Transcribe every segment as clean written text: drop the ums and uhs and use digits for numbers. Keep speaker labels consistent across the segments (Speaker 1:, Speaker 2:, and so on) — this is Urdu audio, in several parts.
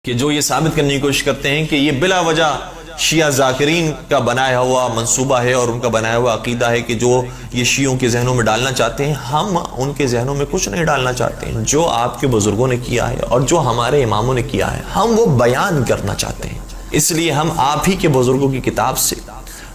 Speaker 1: کہ جو یہ ثابت کرنے کی کوشش کرتے ہیں کہ یہ بلا وجہ شیعہ ذاکرین کا بنایا ہوا منصوبہ ہے اور ان کا بنایا ہوا عقیدہ ہے کہ جو یہ شیعوں کے ذہنوں میں ڈالنا چاہتے ہیں. ہم ان کے ذہنوں میں کچھ نہیں ڈالنا چاہتے ہیں. جو آپ کے بزرگوں نے کیا ہے اور جو ہمارے اماموں نے کیا ہے ہم وہ بیان کرنا چاہتے ہیں. اس لیے ہم آپ ہی کے بزرگوں کی کتاب سے،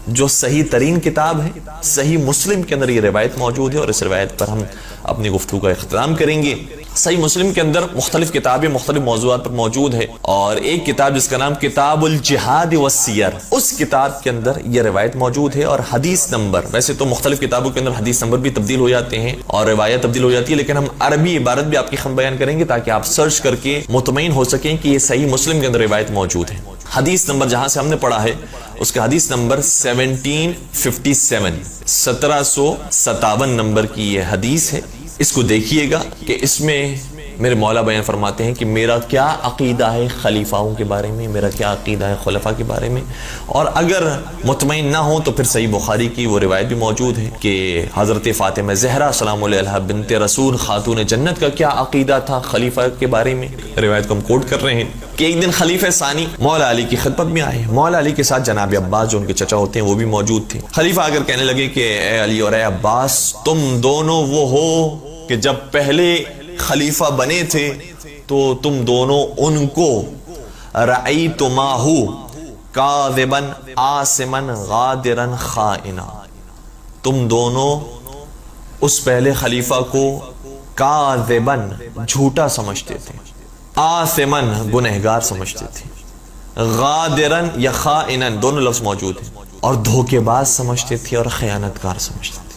Speaker 1: جو صحیح ترین کتاب ہے، صحیح مسلم کے اندر یہ روایت موجود ہے، اور اس روایت پر ہم اپنی گفتگو کا اختتام کریں گے. صحیح مسلم کے اندر مختلف کتابیں مختلف موضوعات پر موجود ہے، اور ایک کتاب جس کا نام کتاب الجہاد والسیر، اس کتاب کے اندر یہ روایت موجود ہے. اور حدیث نمبر، ویسے تو مختلف کتابوں کے اندر حدیث نمبر بھی تبدیل ہو جاتے ہیں اور روایت تبدیل ہو جاتی ہے، لیکن ہم عربی عبارت بھی آپ کی خدمت بیان کریں گے تاکہ آپ سرچ کر کے مطمئن ہو سکیں کہ یہ صحیح مسلم کے اندر روایت موجود ہے. حدیث نمبر جہاں سے ہم نے پڑھا ہے اس کا حدیث نمبر 1757 نمبر کی یہ حدیث ہے. اس کو دیکھیے گا کہ اس میں میرے مولا بیان فرماتے ہیں کہ میرا کیا عقیدہ ہے خلیفاؤں کے بارے میں، میرا کیا عقیدہ ہے خلفاء کے بارے میں. اور اگر مطمئن نہ ہو تو پھر صحیح بخاری کی وہ روایت بھی موجود ہے کہ حضرت فاطمہ زہرا سلام علیہا بنت رسول خاتون جنت کا کیا عقیدہ تھا خلیفہ کے بارے میں. روایت کو ہم کوٹ کر رہے ہیں کہ ایک دن خلیفہ ثانی مولا علی کی خدمت میں آئے. مولا علی کے ساتھ جناب عباس جو ان کے چچا ہوتے ہیں وہ بھی موجود تھے. خلیفہ اگر کہنے لگے کہ اے علی اور اے عباس، تم دونوں وہ ہو کہ جب پہلے خلیفہ بنے تھے تو تم دونوں ان کو رأیتماہ کاذبا آثما غادرا خائنا، تم دونوں اس پہلے خلیفہ کو کاذبا جھوٹا سمجھتے تھے، آثما گنہگار سمجھتے تھے، غادرا یا خائنا دونوں لفظ موجود ہیں، اور دھوکے باز سمجھتے تھے اور خیانتکار سمجھتے تھے.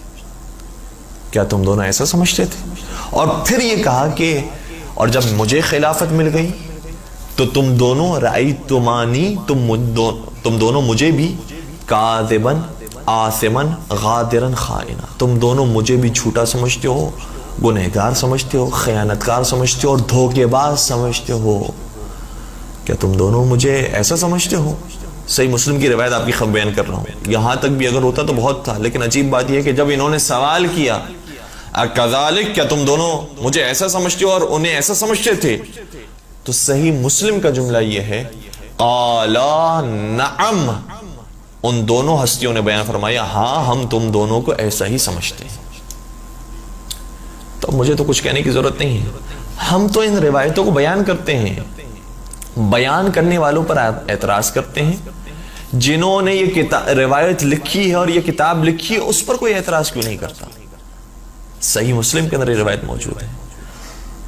Speaker 1: کیا تم دونوں ایسا سمجھتے تھے؟ اور پھر یہ کہا کہ اور جب مجھے خلافت مل گئی تو تم دونوں رأیتمانی، تم دونوں مجھے بھی کاذبا آثما غادرا خائنا، تم دونوں مجھے بھی جھوٹا سمجھتے ہو، گنہگار سمجھتے ہو، خیانتکار سمجھتے ہو اور دھوکے باز سمجھتے ہو. کیا تم دونوں مجھے ایسا سمجھتے ہو؟ صحیح مسلم کی روایت آپ کی خبر بیان کر رہا ہوں. یہاں تک بھی اگر ہوتا تو بہت تھا، لیکن عجیب بات یہ ہے کہ جب انہوں نے سوال کیا کذالک، کیا تم دونوں مجھے ایسا سمجھتے ہو اور انہیں ایسا سمجھتے تھے، تو صحیح مسلم کا جملہ یہ ہے قالا نعم، ان دونوں ہستیوں نے بیان فرمایا ہاں ہم تم دونوں کو ایسا ہی سمجھتے ہیں. تو مجھے تو کچھ کہنے کی ضرورت نہیں ہے، ہم تو ان روایتوں کو بیان کرتے ہیں. بیان کرنے والوں پر اعتراض کرتے ہیں. جنہوں نے یہ روایت لکھی ہے اور یہ کتاب لکھی ہے اس پر کوئی اعتراض کیوں نہیں کرتا؟ صحیح مسلم کے اندر یہ روایت موجود ہے.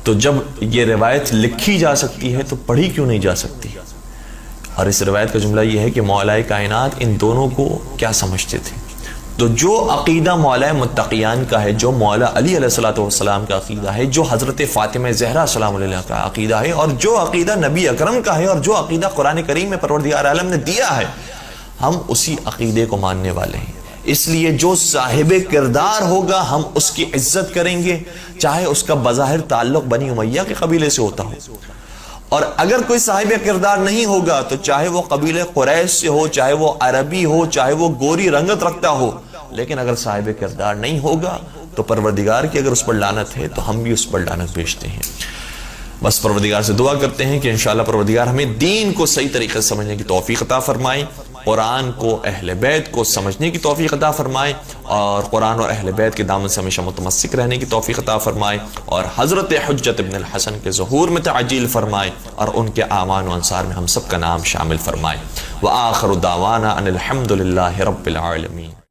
Speaker 1: تو جب یہ روایت لکھی جا سکتی ہے تو پڑھی کیوں نہیں جا سکتی؟ اور اس روایت کا جملہ یہ ہے کہ مولا کائنات ان دونوں کو کیا سمجھتے تھے. تو جو عقیدہ مولا متقیان کا ہے، جو مولا علی علیہ الصلوۃ والسلام کا عقیدہ ہے، جو حضرت فاطمہ زہرا سلام علیہا کا عقیدہ ہے، اور جو عقیدہ نبی اکرم کا ہے، اور جو عقیدہ قرآن کریم میں پروردگار عالم نے دیا ہے، ہم اسی عقیدے کو ماننے والے ہیں. اس لیے جو صاحب کردار ہوگا ہم اس کی عزت کریں گے، چاہے اس کا بظاہر تعلق بنی امیہ کے قبیلے سے ہوتا ہو. اور اگر کوئی صاحب کردار نہیں ہوگا تو چاہے وہ قبیلہ قریش سے ہو، چاہے وہ عربی ہو، چاہے وہ گوری رنگت رکھتا ہو، لیکن اگر صاحب کردار نہیں ہوگا تو پروردگار کی اگر اس پر لعنت ہے تو ہم بھی اس پر لعنت بھیجتے ہیں. بس پروردگار سے دعا کرتے ہیں کہ انشاءاللہ پروردگار ہمیں دین کو صحیح طریقے سے سمجھنے کی توفیق عطا فرمائے، قرآن کو، اہل بیت کو سمجھنے کی توفیق عطا فرمائے، اور قرآن اور اہل بیت کے دامن سے ہمیشہ متمسک رہنے کی توفیق عطا فرمائے، اور حضرت حجت ابن الحسن کے ظہور میں تعجیل فرمائے، اور ان کے اعوان و انصار میں ہم سب کا نام شامل فرمائے. وآخر دعوانا ان الحمد للہ رب العالمین.